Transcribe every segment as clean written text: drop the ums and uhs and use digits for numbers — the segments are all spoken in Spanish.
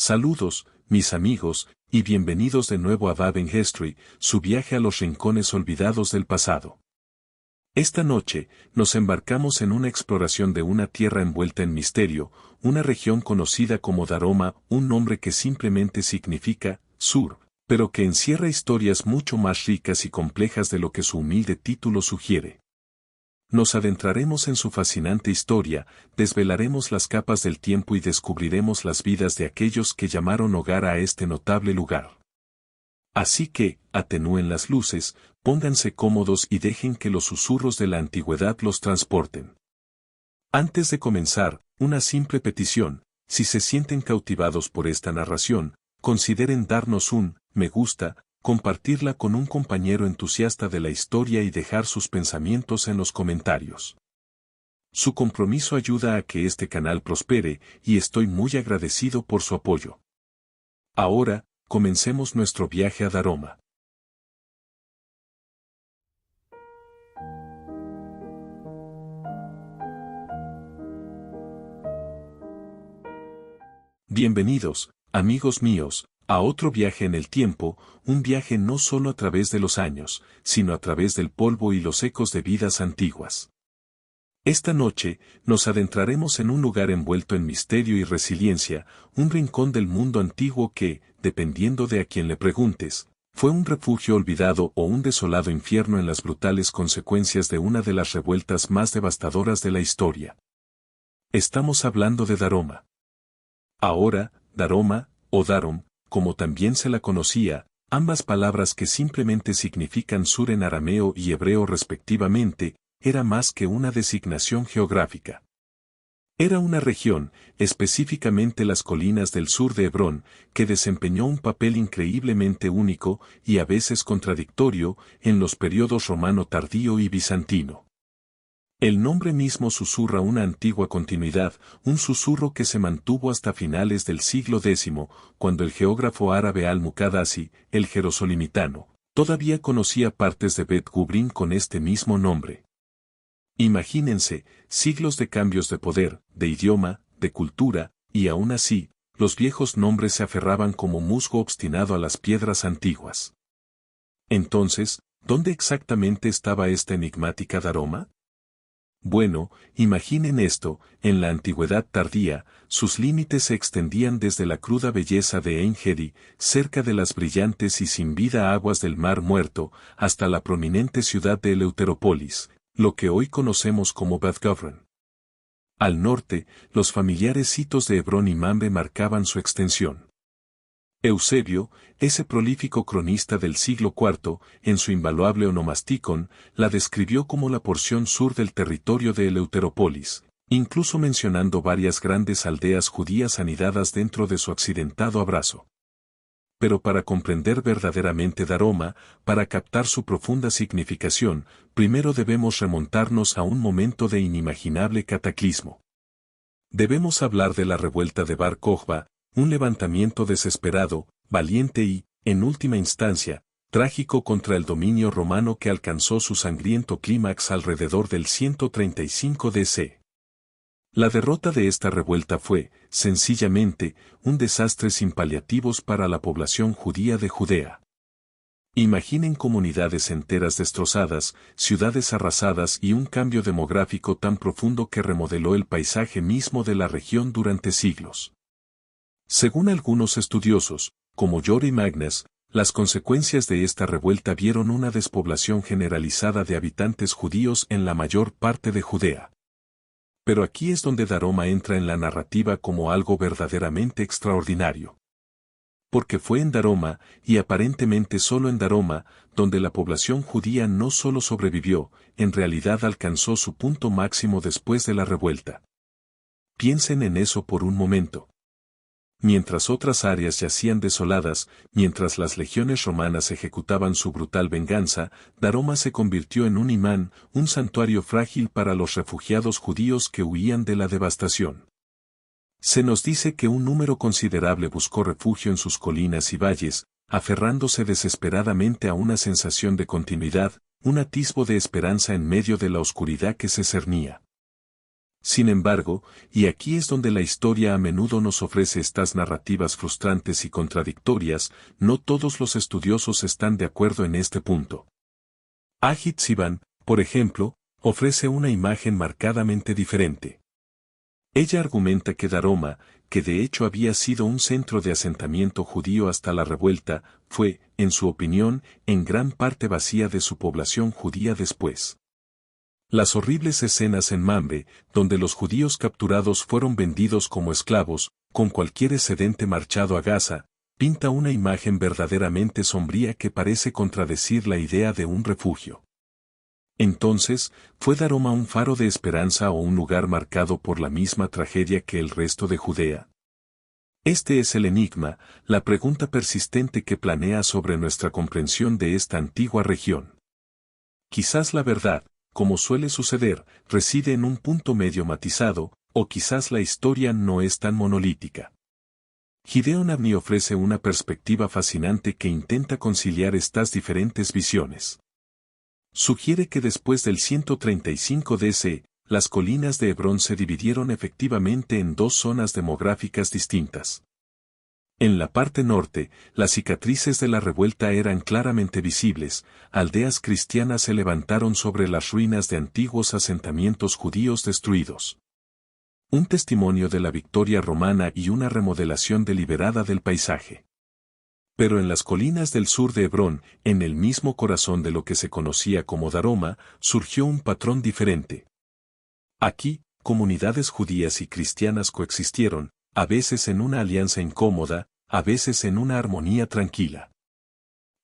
Saludos, mis amigos, y bienvenidos de nuevo a Baben History, su viaje a los rincones olvidados del pasado. Esta noche, nos embarcamos en una exploración de una tierra envuelta en misterio, una región conocida como Daroma, un nombre que simplemente significa sur, pero que encierra historias mucho más ricas y complejas de lo que su humilde título sugiere. Nos adentraremos en su fascinante historia, desvelaremos las capas del tiempo y descubriremos las vidas de aquellos que llamaron hogar a este notable lugar. Así que, atenúen las luces, pónganse cómodos y dejen que los susurros de la antigüedad los transporten. Antes de comenzar, una simple petición: si se sienten cautivados por esta narración, consideren darnos un me gusta, compartirla con un compañero entusiasta de la historia y dejar sus pensamientos en los comentarios. Su compromiso ayuda a que este canal prospere, y estoy muy agradecido por su apoyo. Ahora, comencemos nuestro viaje a Daroma. Bienvenidos, amigos míos, a otro viaje en el tiempo, un viaje no solo a través de los años, sino a través del polvo y los ecos de vidas antiguas. Esta noche, nos adentraremos en un lugar envuelto en misterio y resiliencia, un rincón del mundo antiguo que, dependiendo de a quien le preguntes, fue un refugio olvidado o un desolado infierno en las brutales consecuencias de una de las revueltas más devastadoras de la historia. Estamos hablando de Daroma. Ahora, Daroma, o Darom, como también se la conocía, ambas palabras que simplemente significan sur en arameo y hebreo respectivamente, era más que una designación geográfica. Era una región, específicamente las colinas del sur de Hebrón, que desempeñó un papel increíblemente único, y a veces contradictorio, en los periodos romano tardío y bizantino. El nombre mismo susurra una antigua continuidad, un susurro que se mantuvo hasta finales del siglo X, cuando el geógrafo árabe al-Muqaddasi, el jerosolimitano, todavía conocía partes de Bet Gubrin con este mismo nombre. Imagínense, siglos de cambios de poder, de idioma, de cultura, y aún así, los viejos nombres se aferraban como musgo obstinado a las piedras antiguas. Entonces, ¿dónde exactamente estaba esta enigmática Daroma? Bueno, imaginen esto: en la antigüedad tardía, sus límites se extendían desde la cruda belleza de En-Gedi, cerca de las brillantes y sin vida aguas del Mar Muerto, hasta la prominente ciudad de Eleuterópolis, lo que hoy conocemos como Beth Guvrin. Al norte, los familiares sitos de Hebrón y Mamre marcaban su extensión. Eusebio, ese prolífico cronista del siglo IV, en su invaluable Onomasticon, la describió como la porción sur del territorio de Eleuterópolis, incluso mencionando varias grandes aldeas judías anidadas dentro de su accidentado abrazo. Pero para comprender verdaderamente Daroma, para captar su profunda significación, primero debemos remontarnos a un momento de inimaginable cataclismo. Debemos hablar de la revuelta de Bar Kokhba, un levantamiento desesperado, valiente y, en última instancia, trágico contra el dominio romano que alcanzó su sangriento clímax alrededor del 135 DC. La derrota de esta revuelta fue, sencillamente, un desastre sin paliativos para la población judía de Judea. Imaginen comunidades enteras destrozadas, ciudades arrasadas y un cambio demográfico tan profundo que remodeló el paisaje mismo de la región durante siglos. Según algunos estudiosos, como Jory Magnus, las consecuencias de esta revuelta vieron una despoblación generalizada de habitantes judíos en la mayor parte de Judea. Pero aquí es donde Daroma entra en la narrativa como algo verdaderamente extraordinario. Porque fue en Daroma, y aparentemente solo en Daroma, donde la población judía no solo sobrevivió, en realidad alcanzó su punto máximo después de la revuelta. Piensen en eso por un momento. Mientras otras áreas yacían desoladas, mientras las legiones romanas ejecutaban su brutal venganza, Daroma se convirtió en un imán, un santuario frágil para los refugiados judíos que huían de la devastación. Se nos dice que un número considerable buscó refugio en sus colinas y valles, aferrándose desesperadamente a una sensación de continuidad, un atisbo de esperanza en medio de la oscuridad que se cernía. Sin embargo, y aquí es donde la historia a menudo nos ofrece estas narrativas frustrantes y contradictorias, no todos los estudiosos están de acuerdo en este punto. Ajit Sivan, por ejemplo, ofrece una imagen marcadamente diferente. Ella argumenta que Daroma, que de hecho había sido un centro de asentamiento judío hasta la revuelta, fue, en su opinión, en gran parte vacía de su población judía después. Las horribles escenas en Mamre, donde los judíos capturados fueron vendidos como esclavos, con cualquier excedente marchado a Gaza, pinta una imagen verdaderamente sombría que parece contradecir la idea de un refugio. Entonces, ¿fue Daroma un faro de esperanza o un lugar marcado por la misma tragedia que el resto de Judea? Este es el enigma, la pregunta persistente que planea sobre nuestra comprensión de esta antigua región. Quizás la verdad, como suele suceder, reside en un punto medio matizado, o quizás la historia no es tan monolítica. Gideon Abni ofrece una perspectiva fascinante que intenta conciliar estas diferentes visiones. Sugiere que después del 135 DC, las colinas de Hebrón se dividieron efectivamente en dos zonas demográficas distintas. En la parte norte, las cicatrices de la revuelta eran claramente visibles, aldeas cristianas se levantaron sobre las ruinas de antiguos asentamientos judíos destruidos. Un testimonio de la victoria romana y una remodelación deliberada del paisaje. Pero en las colinas del sur de Hebrón, en el mismo corazón de lo que se conocía como Daroma, surgió un patrón diferente. Aquí, comunidades judías y cristianas coexistieron, a veces en una alianza incómoda, a veces en una armonía tranquila.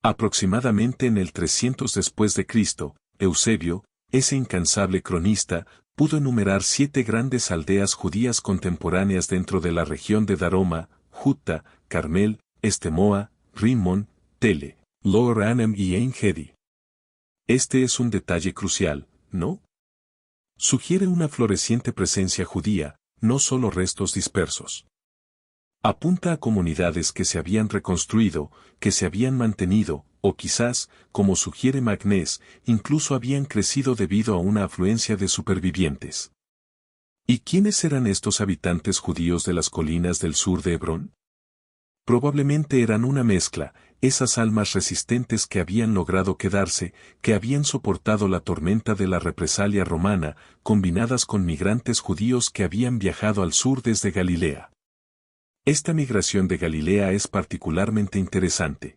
Aproximadamente en el 300 después de Cristo, Eusebio, ese incansable cronista, pudo enumerar 7 grandes aldeas judías contemporáneas dentro de la región de Daroma, Jutta, Carmel, Estemoa, Rimmon, Tele, Lower Anem y Ein Gedi. Este es un detalle crucial, ¿no? Sugiere una floreciente presencia judía, no solo restos dispersos. Apunta a comunidades que se habían reconstruido, que se habían mantenido, o quizás, como sugiere Magnés, incluso habían crecido debido a una afluencia de supervivientes. ¿Y quiénes eran estos habitantes judíos de las colinas del sur de Hebrón? Probablemente eran una mezcla, esas almas resistentes que habían logrado quedarse, que habían soportado la tormenta de la represalia romana, combinadas con migrantes judíos que habían viajado al sur desde Galilea. Esta migración de Galilea es particularmente interesante.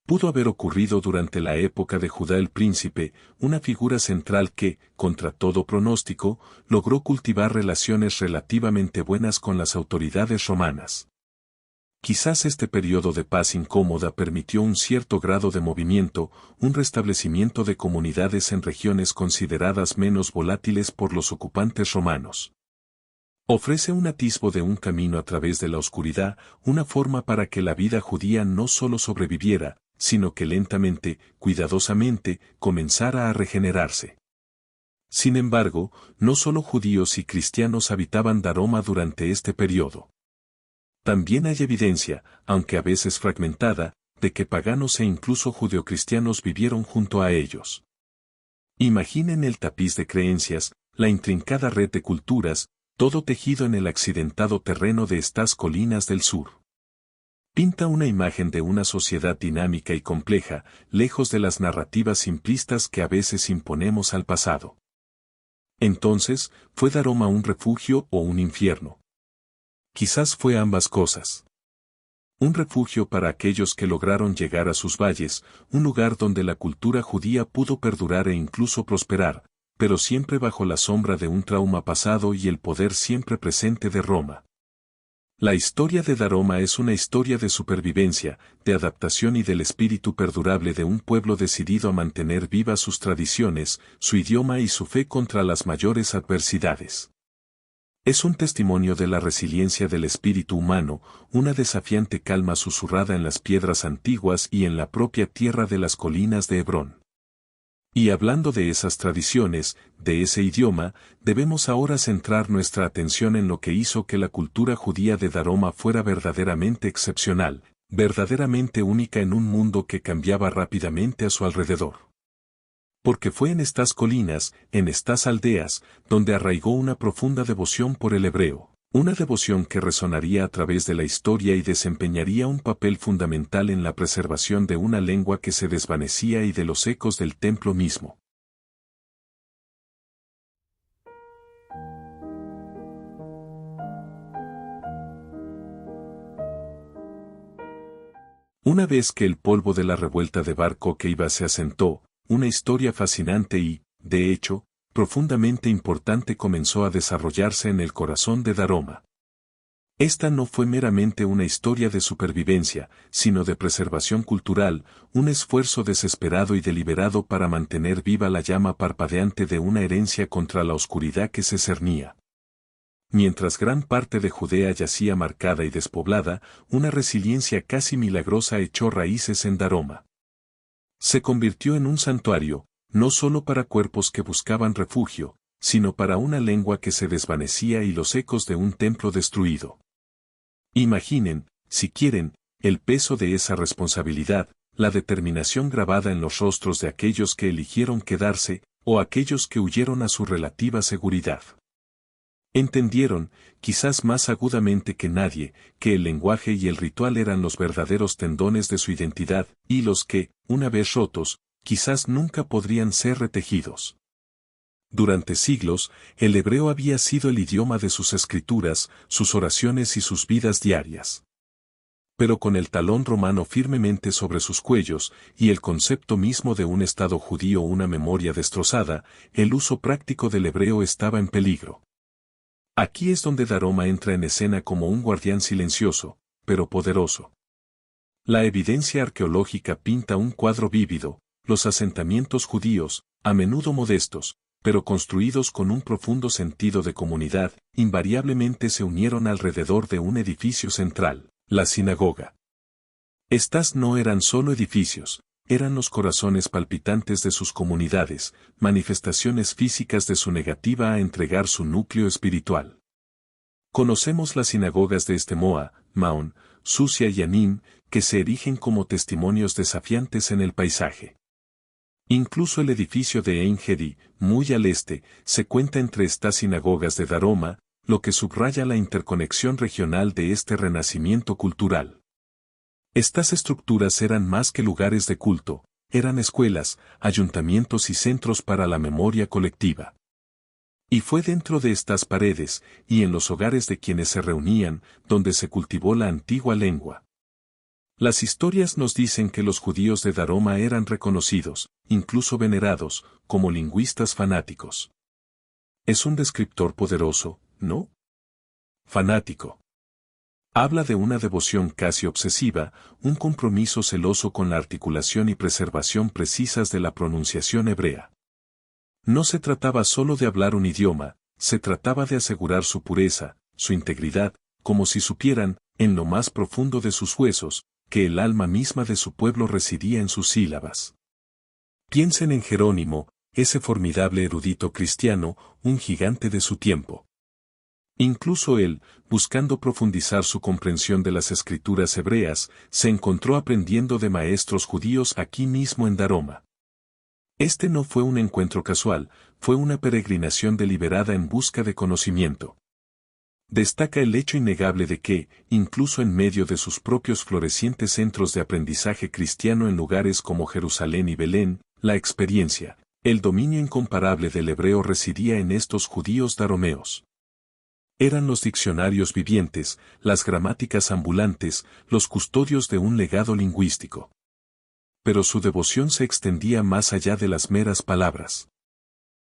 Pudo haber ocurrido durante la época de Judá el Príncipe, una figura central que, contra todo pronóstico, logró cultivar relaciones relativamente buenas con las autoridades romanas. Quizás este periodo de paz incómoda permitió un cierto grado de movimiento, un restablecimiento de comunidades en regiones consideradas menos volátiles por los ocupantes romanos. Ofrece un atisbo de un camino a través de la oscuridad, una forma para que la vida judía no solo sobreviviera, sino que lentamente, cuidadosamente, comenzara a regenerarse. Sin embargo, no solo judíos y cristianos habitaban Daroma durante este periodo. También hay evidencia, aunque a veces fragmentada, de que paganos e incluso judeocristianos vivieron junto a ellos. Imaginen el tapiz de creencias, la intrincada red de culturas, todo tejido en el accidentado terreno de estas colinas del sur. Pinta una imagen de una sociedad dinámica y compleja, lejos de las narrativas simplistas que a veces imponemos al pasado. Entonces, ¿fue Daroma un refugio o un infierno? Quizás fue ambas cosas. Un refugio para aquellos que lograron llegar a sus valles, un lugar donde la cultura judía pudo perdurar e incluso prosperar, pero siempre bajo la sombra de un trauma pasado y el poder siempre presente de Roma. La historia de Daroma es una historia de supervivencia, de adaptación y del espíritu perdurable de un pueblo decidido a mantener vivas sus tradiciones, su idioma y su fe contra las mayores adversidades. Es un testimonio de la resiliencia del espíritu humano, una desafiante calma susurrada en las piedras antiguas y en la propia tierra de las colinas de Hebrón. Y hablando de esas tradiciones, de ese idioma, debemos ahora centrar nuestra atención en lo que hizo que la cultura judía de Daroma fuera verdaderamente excepcional, verdaderamente única en un mundo que cambiaba rápidamente a su alrededor. Porque fue en estas colinas, en estas aldeas, donde arraigó una profunda devoción por el hebreo, una devoción que resonaría a través de la historia y desempeñaría un papel fundamental en la preservación de una lengua que se desvanecía y de los ecos del templo mismo. Una vez que el polvo de la revuelta de Bar Kokhba se asentó, una historia fascinante y, de hecho, profundamente importante comenzó a desarrollarse en el corazón de Daroma. Esta no fue meramente una historia de supervivencia, sino de preservación cultural, un esfuerzo desesperado y deliberado para mantener viva la llama parpadeante de una herencia contra la oscuridad que se cernía. Mientras gran parte de Judea yacía marcada y despoblada, una resiliencia casi milagrosa echó raíces en Daroma. Se convirtió en un santuario, no solo para cuerpos que buscaban refugio, sino para una lengua que se desvanecía y los ecos de un templo destruido. Imaginen, si quieren, el peso de esa responsabilidad, la determinación grabada en los rostros de aquellos que eligieron quedarse, o aquellos que huyeron a su relativa seguridad. Entendieron, quizás más agudamente que nadie, que el lenguaje y el ritual eran los verdaderos tendones de su identidad, y los que, una vez rotos, quizás nunca podrían ser retejidos. Durante siglos, el hebreo había sido el idioma de sus escrituras, sus oraciones y sus vidas diarias. Pero con el talón romano firmemente sobre sus cuellos, y el concepto mismo de un Estado judío una memoria destrozada, el uso práctico del hebreo estaba en peligro. Aquí es donde Daroma entra en escena como un guardián silencioso, pero poderoso. La evidencia arqueológica pinta un cuadro vívido, los asentamientos judíos, a menudo modestos, pero construidos con un profundo sentido de comunidad, invariablemente se unieron alrededor de un edificio central, la sinagoga. Estas no eran solo edificios, eran los corazones palpitantes de sus comunidades, manifestaciones físicas de su negativa a entregar su núcleo espiritual. Conocemos las sinagogas de Estemoa, Maón, Susia y Anim, que se erigen como testimonios desafiantes en el paisaje. Incluso el edificio de Ein Gedi, muy al este, se cuenta entre estas sinagogas de Daroma, lo que subraya la interconexión regional de este renacimiento cultural. Estas estructuras eran más que lugares de culto, eran escuelas, ayuntamientos y centros para la memoria colectiva. Y fue dentro de estas paredes, y en los hogares de quienes se reunían, donde se cultivó la antigua lengua. Las historias nos dicen que los judíos de Daroma eran reconocidos, incluso venerados, como lingüistas fanáticos. Es un descriptor poderoso, ¿no? Fanático. Habla de una devoción casi obsesiva, un compromiso celoso con la articulación y preservación precisas de la pronunciación hebrea. No se trataba solo de hablar un idioma, se trataba de asegurar su pureza, su integridad, como si supieran, en lo más profundo de sus huesos, que el alma misma de su pueblo residía en sus sílabas. Piensen en Jerónimo, ese formidable erudito cristiano, un gigante de su tiempo. Incluso él, buscando profundizar su comprensión de las escrituras hebreas, se encontró aprendiendo de maestros judíos aquí mismo en Daroma. Este no fue un encuentro casual, fue una peregrinación deliberada en busca de conocimiento. Destaca el hecho innegable de que, incluso en medio de sus propios florecientes centros de aprendizaje cristiano en lugares como Jerusalén y Belén, la experiencia, el dominio incomparable del hebreo residía en estos judíos daromeos. Eran los diccionarios vivientes, las gramáticas ambulantes, los custodios de un legado lingüístico. Pero su devoción se extendía más allá de las meras palabras.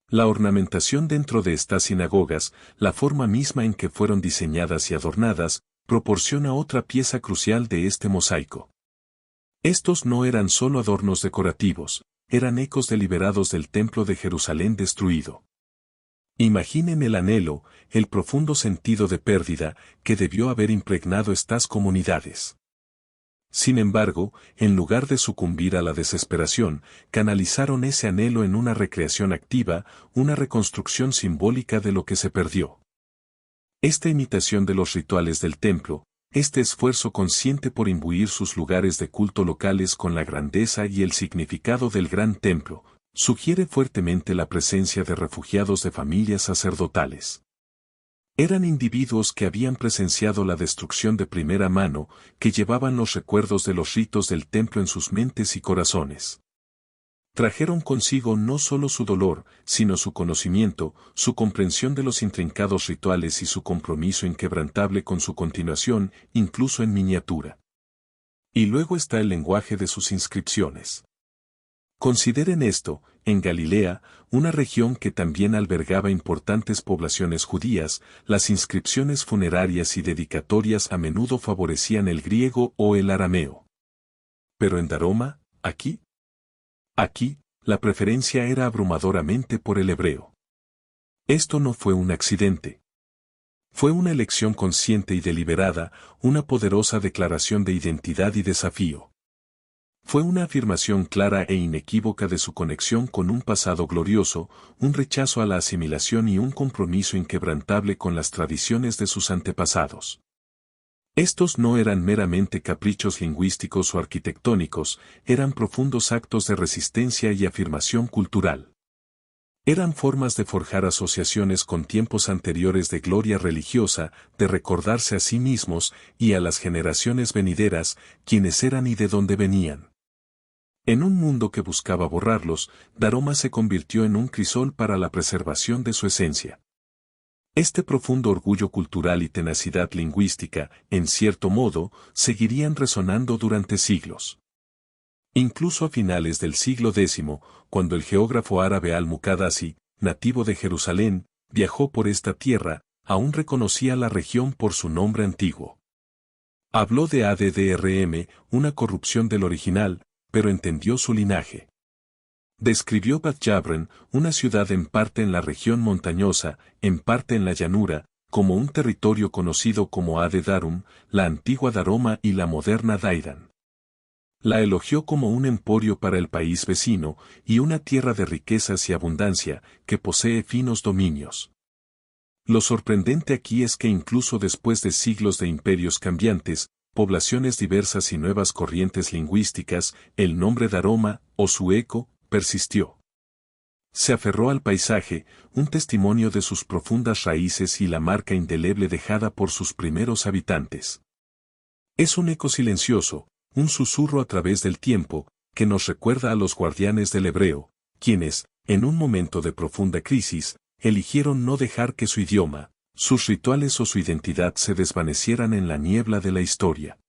La ornamentación dentro de estas sinagogas, la forma misma en que fueron diseñadas y adornadas, proporciona otra pieza crucial de este mosaico. Estos no eran solo adornos decorativos, eran ecos deliberados del templo de Jerusalén destruido. Imaginen el anhelo, el profundo sentido de pérdida que debió haber impregnado estas comunidades. Sin embargo, en lugar de sucumbir a la desesperación, canalizaron ese anhelo en una recreación activa, una reconstrucción simbólica de lo que se perdió. Esta imitación de los rituales del templo, este esfuerzo consciente por imbuir sus lugares de culto locales con la grandeza y el significado del gran templo, Sugiere fuertemente la presencia de refugiados de familias sacerdotales. Eran individuos que habían presenciado la destrucción de primera mano, que llevaban los recuerdos de los ritos del templo en sus mentes y corazones. Trajeron consigo no solo su dolor, sino su conocimiento, su comprensión de los intrincados rituales y su compromiso inquebrantable con su continuación, incluso en miniatura. Y luego está el lenguaje de sus inscripciones. Consideren esto, en Galilea, una región que también albergaba importantes poblaciones judías, las inscripciones funerarias y dedicatorias a menudo favorecían el griego o el arameo. Pero en Daroma, aquí, la preferencia era abrumadoramente por el hebreo. Esto no fue un accidente. Fue una elección consciente y deliberada, una poderosa declaración de identidad y desafío. Fue una afirmación clara e inequívoca de su conexión con un pasado glorioso, un rechazo a la asimilación y un compromiso inquebrantable con las tradiciones de sus antepasados. Estos no eran meramente caprichos lingüísticos o arquitectónicos, eran profundos actos de resistencia y afirmación cultural. Eran formas de forjar asociaciones con tiempos anteriores de gloria religiosa, de recordarse a sí mismos y a las generaciones venideras, quiénes eran y de dónde venían. En un mundo que buscaba borrarlos, Daroma se convirtió en un crisol para la preservación de su esencia. Este profundo orgullo cultural y tenacidad lingüística, en cierto modo, seguirían resonando durante siglos. Incluso a finales del siglo X, cuando el geógrafo árabe Al-Muqaddasi, nativo de Jerusalén, viajó por esta tierra, aún reconocía la región por su nombre antiguo. Habló de Addrm, una corrupción del original, pero entendió su linaje. Describió Bat Jabren, una ciudad en parte en la región montañosa, en parte en la llanura, como un territorio conocido como Darum, la antigua Daroma y la moderna Dairan. La elogió como un emporio para el país vecino, y una tierra de riquezas y abundancia, que posee finos dominios. Lo sorprendente aquí es que incluso después de siglos de imperios cambiantes, poblaciones diversas y nuevas corrientes lingüísticas, el nombre Daroma, o su eco, persistió. Se aferró al paisaje, un testimonio de sus profundas raíces y la marca indeleble dejada por sus primeros habitantes. Es un eco silencioso, un susurro a través del tiempo, que nos recuerda a los guardianes del hebreo, quienes, en un momento de profunda crisis, eligieron no dejar que su idioma, sus rituales o su identidad se desvanecieran en la niebla de la historia.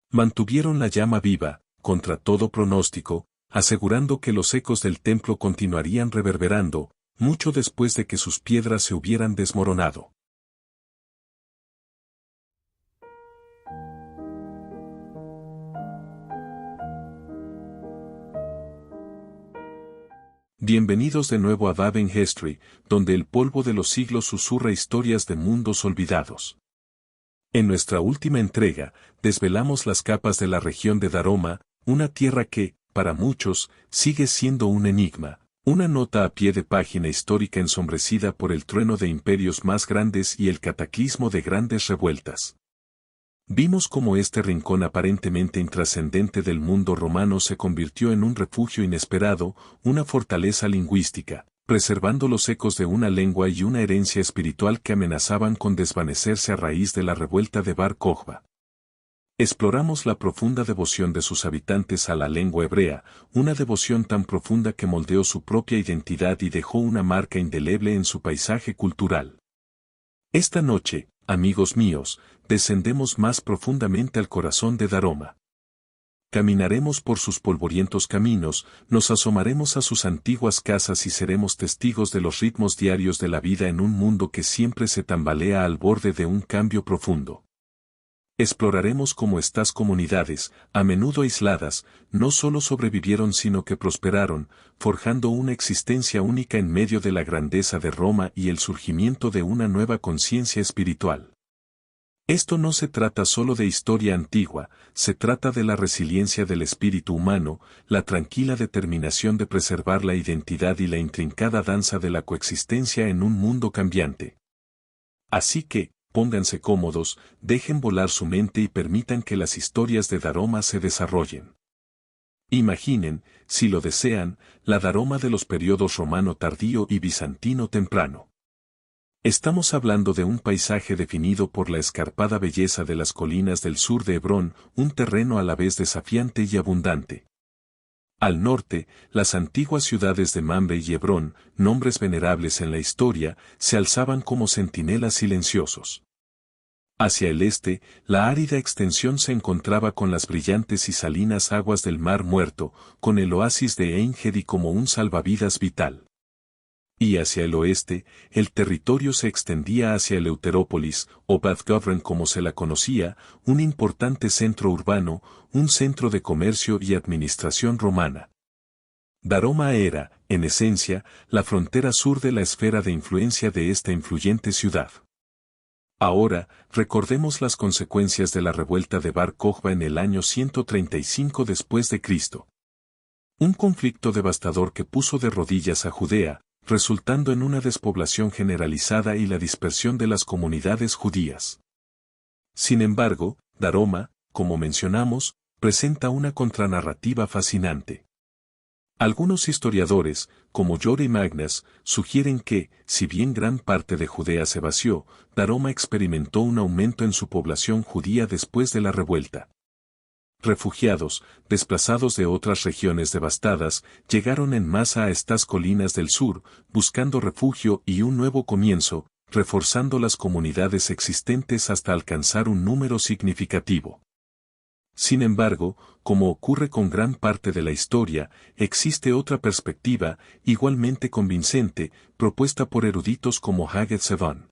Mantuvieron la llama viva, contra todo pronóstico, asegurando que los ecos del templo continuarían reverberando, mucho después de que sus piedras se hubieran desmoronado. Bienvenidos de nuevo a Baben History, donde el polvo de los siglos susurra historias de mundos olvidados. En nuestra última entrega, desvelamos las capas de la región de Daroma, una tierra que, para muchos, sigue siendo un enigma, una nota a pie de página histórica ensombrecida por el trueno de imperios más grandes y el cataclismo de grandes revueltas. Vimos cómo este rincón aparentemente intrascendente del mundo romano se convirtió en un refugio inesperado, una fortaleza lingüística, preservando los ecos de una lengua y una herencia espiritual que amenazaban con desvanecerse a raíz de la revuelta de Bar Kokhba. Exploramos la profunda devoción de sus habitantes a la lengua hebrea, una devoción tan profunda que moldeó su propia identidad y dejó una marca indeleble en su paisaje cultural. Esta noche, amigos míos, descendemos más profundamente al corazón de Daroma. Caminaremos por sus polvorientos caminos, nos asomaremos a sus antiguas casas y seremos testigos de los ritmos diarios de la vida en un mundo que siempre se tambalea al borde de un cambio profundo. Exploraremos cómo estas comunidades, a menudo aisladas, no solo sobrevivieron sino que prosperaron, forjando una existencia única en medio de la grandeza de Roma y el surgimiento de una nueva conciencia espiritual. Esto no se trata solo de historia antigua, se trata de la resiliencia del espíritu humano, la tranquila determinación de preservar la identidad y la intrincada danza de la coexistencia en un mundo cambiante. Así que, pónganse cómodos, dejen volar su mente y permitan que las historias de Daroma se desarrollen. Imaginen, si lo desean, la Daroma de los periodos romano tardío y bizantino temprano. Estamos hablando de un paisaje definido por la escarpada belleza de las colinas del sur de Hebrón, un terreno a la vez desafiante y abundante. Al norte, las antiguas ciudades de Mamre y Hebrón, nombres venerables en la historia, se alzaban como centinelas silenciosos. Hacia el este, la árida extensión se encontraba con las brillantes y salinas aguas del Mar Muerto, con el oasis de Ein Gedi como un salvavidas vital. Y hacia el oeste, el territorio se extendía hacia Eleuterópolis, o Bath Govern como se la conocía, un importante centro urbano, un centro de comercio y administración romana. Daroma era, en esencia, la frontera sur de la esfera de influencia de esta influyente ciudad. Ahora, recordemos las consecuencias de la revuelta de Bar Kokhba en el año 135 después de Cristo. Un conflicto devastador que puso de rodillas a Judea, resultando en una despoblación generalizada y la dispersión de las comunidades judías. Sin embargo, Daroma, como mencionamos, presenta una contranarrativa fascinante. Algunos historiadores, como Jordi Magnas, sugieren que, si bien gran parte de Judea se vació, Daroma experimentó un aumento en su población judía después de la revuelta. Refugiados, desplazados de otras regiones devastadas, llegaron en masa a estas colinas del sur, buscando refugio y un nuevo comienzo, reforzando las comunidades existentes hasta alcanzar un número significativo. Sin embargo, como ocurre con gran parte de la historia, existe otra perspectiva, igualmente convincente, propuesta por eruditos como Haged Sevan.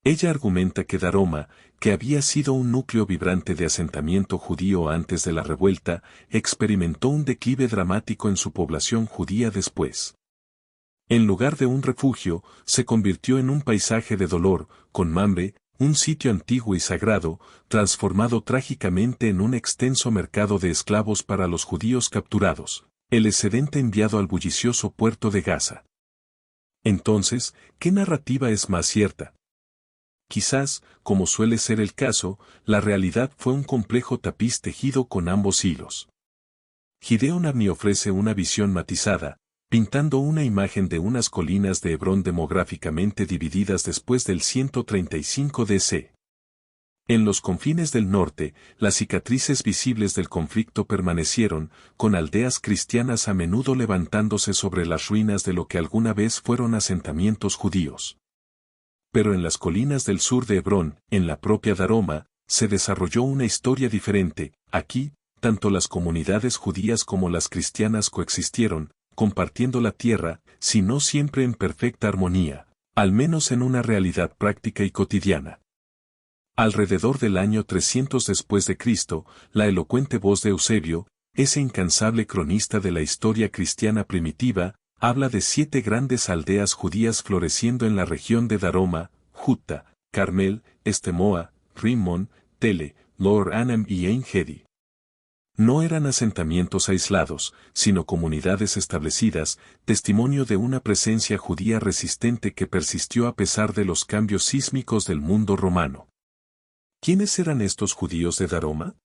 Ella argumenta que Daroma, que había sido un núcleo vibrante de asentamiento judío antes de la revuelta, experimentó un declive dramático en su población judía después. En lugar de un refugio, se convirtió en un paisaje de dolor, con Mamre, un sitio antiguo y sagrado, transformado trágicamente en un extenso mercado de esclavos para los judíos capturados, el excedente enviado al bullicioso puerto de Gaza. Entonces, ¿qué narrativa es más cierta? Quizás, como suele ser el caso, la realidad fue un complejo tapiz tejido con ambos hilos. Gideon Abni ofrece una visión matizada, pintando una imagen de unas colinas de Hebrón demográficamente divididas después del 135 DC. En los confines del norte, las cicatrices visibles del conflicto permanecieron, con aldeas cristianas a menudo levantándose sobre las ruinas de lo que alguna vez fueron asentamientos judíos. Pero en las colinas del sur de Hebrón, en la propia Daroma, se desarrolló una historia diferente. Aquí, tanto las comunidades judías como las cristianas coexistieron, compartiendo la tierra, si no siempre en perfecta armonía, al menos en una realidad práctica y cotidiana. Alrededor del año 300 después de Cristo, la elocuente voz de Eusebio, ese incansable cronista de la historia cristiana primitiva, habla de 7 grandes aldeas judías floreciendo en la región de Daroma, Jutta, Carmel, Estemoa, Rimmon, Tele, Lor Anam y Ein Gedi. No eran asentamientos aislados, sino comunidades establecidas, testimonio de una presencia judía resistente que persistió a pesar de los cambios sísmicos del mundo romano. ¿Quiénes eran estos judíos de Daroma?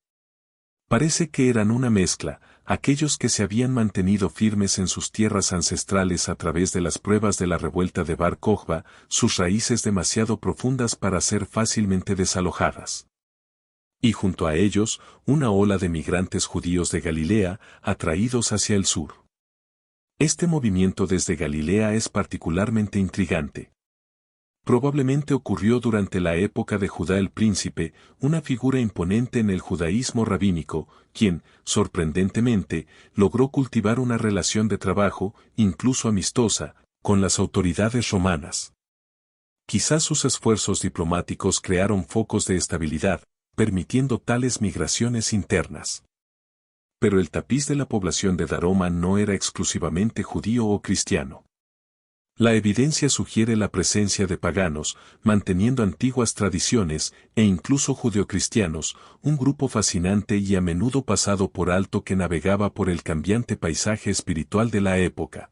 Parece que eran una mezcla, aquellos que se habían mantenido firmes en sus tierras ancestrales a través de las pruebas de la revuelta de Bar Kokhba, sus raíces demasiado profundas para ser fácilmente desalojadas. Y junto a ellos, una ola de migrantes judíos de Galilea, atraídos hacia el sur. Este movimiento desde Galilea es particularmente intrigante. Probablemente ocurrió durante la época de Judá el Príncipe, una figura imponente en el judaísmo rabínico, quien, sorprendentemente, logró cultivar una relación de trabajo, incluso amistosa, con las autoridades romanas. Quizás sus esfuerzos diplomáticos crearon focos de estabilidad, permitiendo tales migraciones internas. Pero el tapiz de la población de Daroma no era exclusivamente judío o cristiano. La evidencia sugiere la presencia de paganos, manteniendo antiguas tradiciones, e incluso judeocristianos, un grupo fascinante y a menudo pasado por alto que navegaba por el cambiante paisaje espiritual de la época.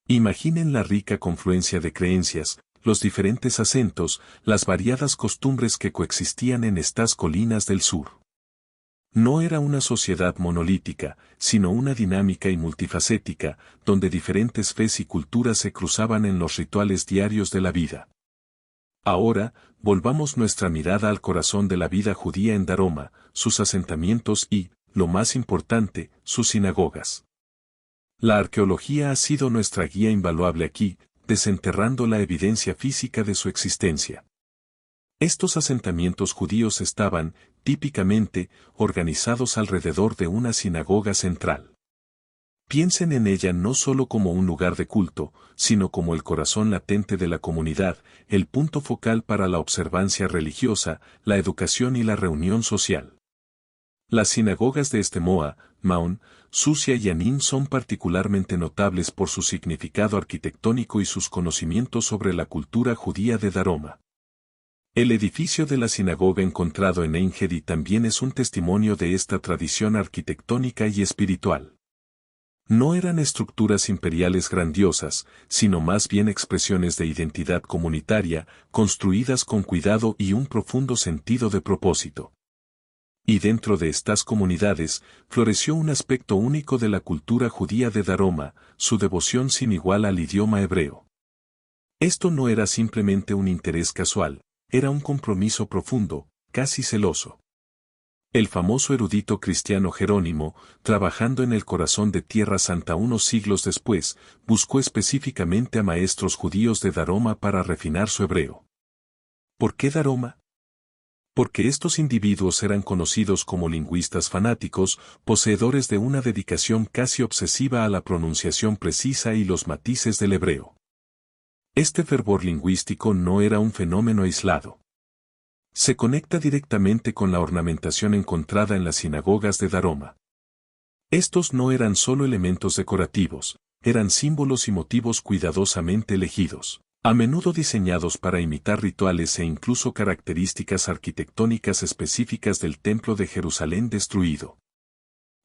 Imaginen la rica confluencia de creencias, los diferentes acentos, las variadas costumbres que coexistían en estas colinas del sur. No era una sociedad monolítica, sino una dinámica y multifacética, donde diferentes fes y culturas se cruzaban en los rituales diarios de la vida. Ahora, volvamos nuestra mirada al corazón de la vida judía en Daroma, sus asentamientos y, lo más importante, sus sinagogas. La arqueología ha sido nuestra guía invaluable aquí, desenterrando la evidencia física de su existencia. Estos asentamientos judíos estaban, típicamente, organizados alrededor de una sinagoga central. Piensen en ella no solo como un lugar de culto, sino como el corazón latente de la comunidad, el punto focal para la observancia religiosa, la educación y la reunión social. Las sinagogas de Estemoa, Maón, Susia y Anín son particularmente notables por su significado arquitectónico y sus conocimientos sobre la cultura judía de Daroma. El edificio de la sinagoga encontrado en Ein Gedi también es un testimonio de esta tradición arquitectónica y espiritual. No eran estructuras imperiales grandiosas, sino más bien expresiones de identidad comunitaria, construidas con cuidado y un profundo sentido de propósito. Y dentro de estas comunidades, floreció un aspecto único de la cultura judía de Daroma, su devoción sin igual al idioma hebreo. Esto no era simplemente un interés casual, era un compromiso profundo, casi celoso. El famoso erudito cristiano Jerónimo, trabajando en el corazón de Tierra Santa unos siglos después, buscó específicamente a maestros judíos de Daroma para refinar su hebreo. ¿Por qué Daroma? Porque estos individuos eran conocidos como lingüistas fanáticos, poseedores de una dedicación casi obsesiva a la pronunciación precisa y los matices del hebreo. Este fervor lingüístico no era un fenómeno aislado. Se conecta directamente con la ornamentación encontrada en las sinagogas de Daroma. Estos no eran solo elementos decorativos, eran símbolos y motivos cuidadosamente elegidos, a menudo diseñados para imitar rituales e incluso características arquitectónicas específicas del templo de Jerusalén destruido.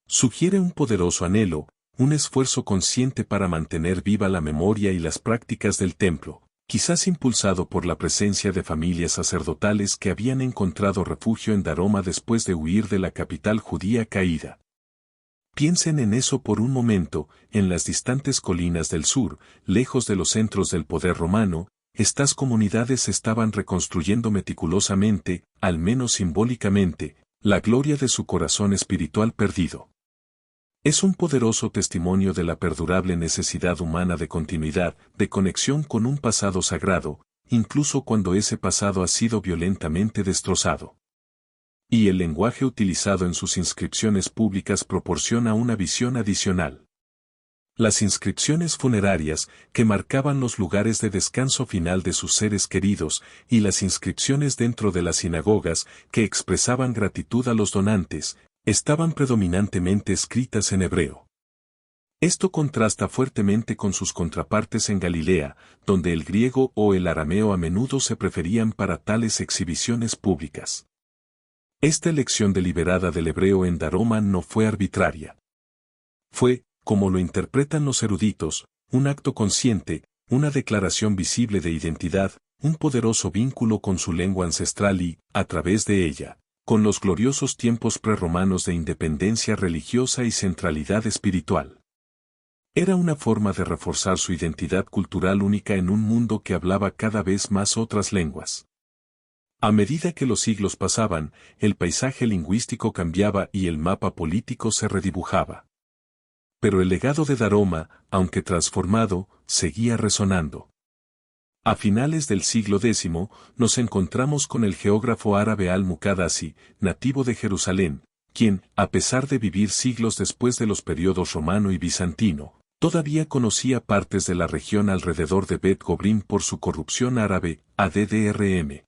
Sugiere un poderoso anhelo, un esfuerzo consciente para mantener viva la memoria y las prácticas del templo, quizás impulsado por la presencia de familias sacerdotales que habían encontrado refugio en Daroma después de huir de la capital judía caída. Piensen en eso por un momento, en las distantes colinas del sur, lejos de los centros del poder romano, estas comunidades estaban reconstruyendo meticulosamente, al menos simbólicamente, la gloria de su corazón espiritual perdido. Es un poderoso testimonio de la perdurable necesidad humana de continuidad, de conexión con un pasado sagrado, incluso cuando ese pasado ha sido violentamente destrozado. Y el lenguaje utilizado en sus inscripciones públicas proporciona una visión adicional. Las inscripciones funerarias, que marcaban los lugares de descanso final de sus seres queridos, y las inscripciones dentro de las sinagogas, que expresaban gratitud a los donantes, estaban predominantemente escritas en hebreo. Esto contrasta fuertemente con sus contrapartes en Galilea, donde el griego o el arameo a menudo se preferían para tales exhibiciones públicas. Esta elección deliberada del hebreo en Daroma no fue arbitraria. Fue, como lo interpretan los eruditos, un acto consciente, una declaración visible de identidad, un poderoso vínculo con su lengua ancestral y, a través de ella, con los gloriosos tiempos prerromanos de independencia religiosa y centralidad espiritual. Era una forma de reforzar su identidad cultural única en un mundo que hablaba cada vez más otras lenguas. A medida que los siglos pasaban, el paisaje lingüístico cambiaba y el mapa político se redibujaba. Pero el legado de Daroma, aunque transformado, seguía resonando. A finales del siglo X, nos encontramos con el geógrafo árabe al-Muqaddasi, nativo de Jerusalén, quien, a pesar de vivir siglos después de los periodos romano y bizantino, todavía conocía partes de la región alrededor de Bet Gobrim por su corrupción árabe, Addrm.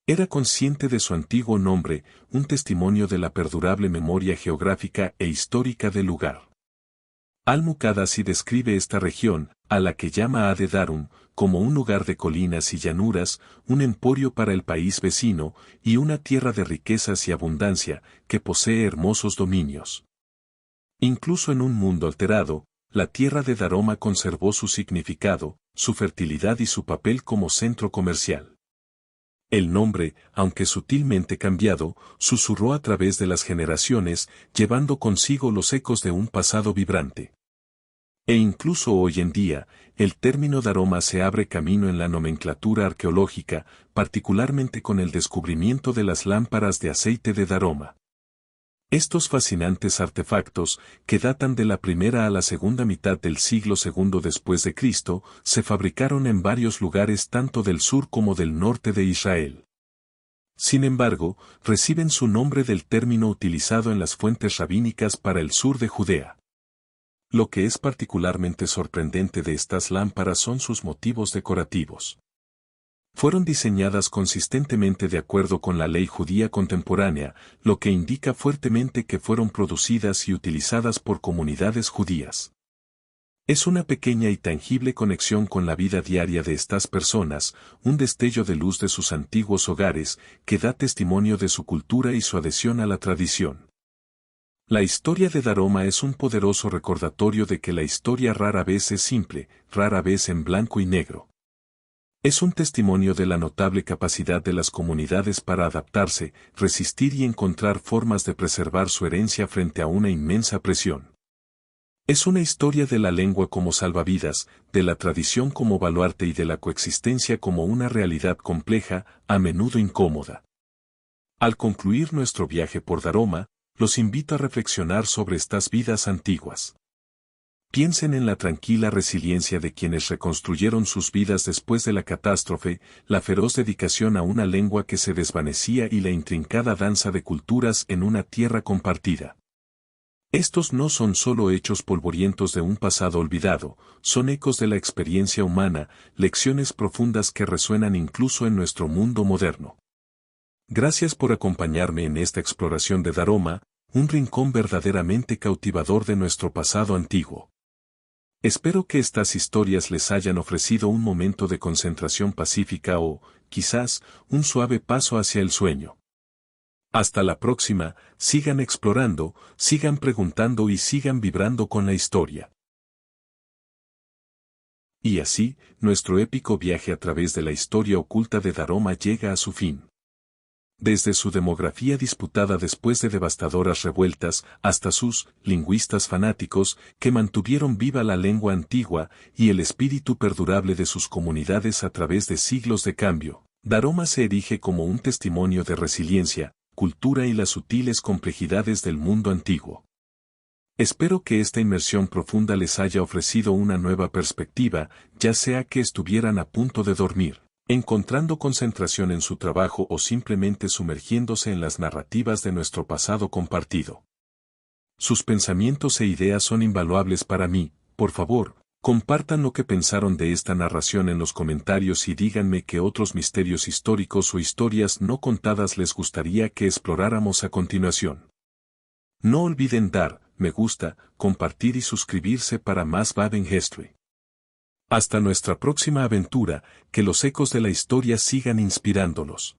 Era consciente de su antiguo nombre, un testimonio de la perdurable memoria geográfica e histórica del lugar. Al-Muqaddasi describe esta región, a la que llama Ad-Darum, como un lugar de colinas y llanuras, un emporio para el país vecino, y una tierra de riquezas y abundancia, que posee hermosos dominios. Incluso en un mundo alterado, la tierra de Daroma conservó su significado, su fertilidad y su papel como centro comercial. El nombre, aunque sutilmente cambiado, susurró a través de las generaciones, llevando consigo los ecos de un pasado vibrante. E incluso hoy en día, el término Daroma se abre camino en la nomenclatura arqueológica, particularmente con el descubrimiento de las lámparas de aceite de Daroma. Estos fascinantes artefactos, que datan de la primera a la segunda mitad del siglo II después de Cristo, se fabricaron en varios lugares tanto del sur como del norte de Israel. Sin embargo, reciben su nombre del término utilizado en las fuentes rabínicas para el sur de Judea. Lo que es particularmente sorprendente de estas lámparas son sus motivos decorativos. Fueron diseñadas consistentemente de acuerdo con la ley judía contemporánea, lo que indica fuertemente que fueron producidas y utilizadas por comunidades judías. Es una pequeña y tangible conexión con la vida diaria de estas personas, un destello de luz de sus antiguos hogares, que da testimonio de su cultura y su adhesión a la tradición. La historia de Daroma es un poderoso recordatorio de que la historia rara vez es simple, rara vez en blanco y negro. Es un testimonio de la notable capacidad de las comunidades para adaptarse, resistir y encontrar formas de preservar su herencia frente a una inmensa presión. Es una historia de la lengua como salvavidas, de la tradición como baluarte y de la coexistencia como una realidad compleja, a menudo incómoda. Al concluir nuestro viaje por Daroma, los invito a reflexionar sobre estas vidas antiguas. Piensen en la tranquila resiliencia de quienes reconstruyeron sus vidas después de la catástrofe, la feroz dedicación a una lengua que se desvanecía y la intrincada danza de culturas en una tierra compartida. Estos no son solo hechos polvorientos de un pasado olvidado, son ecos de la experiencia humana, lecciones profundas que resuenan incluso en nuestro mundo moderno. Gracias por acompañarme en esta exploración de Daroma, un rincón verdaderamente cautivador de nuestro pasado antiguo. Espero que estas historias les hayan ofrecido un momento de concentración pacífica o, quizás, un suave paso hacia el sueño. Hasta la próxima, sigan explorando, sigan preguntando y sigan vibrando con la historia. Y así, nuestro épico viaje a través de la historia oculta de Daroma llega a su fin. Desde su demografía disputada después de devastadoras revueltas, hasta sus lingüistas fanáticos, que mantuvieron viva la lengua antigua y el espíritu perdurable de sus comunidades a través de siglos de cambio, Daroma se erige como un testimonio de resiliencia, cultura y las sutiles complejidades del mundo antiguo. Espero que esta inmersión profunda les haya ofrecido una nueva perspectiva, ya sea que estuvieran a punto de dormir, encontrando concentración en su trabajo o simplemente sumergiéndose en las narrativas de nuestro pasado compartido. Sus pensamientos e ideas son invaluables para mí, por favor, compartan lo que pensaron de esta narración en los comentarios y díganme qué otros misterios históricos o historias no contadas les gustaría que exploráramos a continuación. No olviden dar me gusta, compartir y suscribirse para más Baden History. Hasta nuestra próxima aventura, que los ecos de la historia sigan inspirándolos.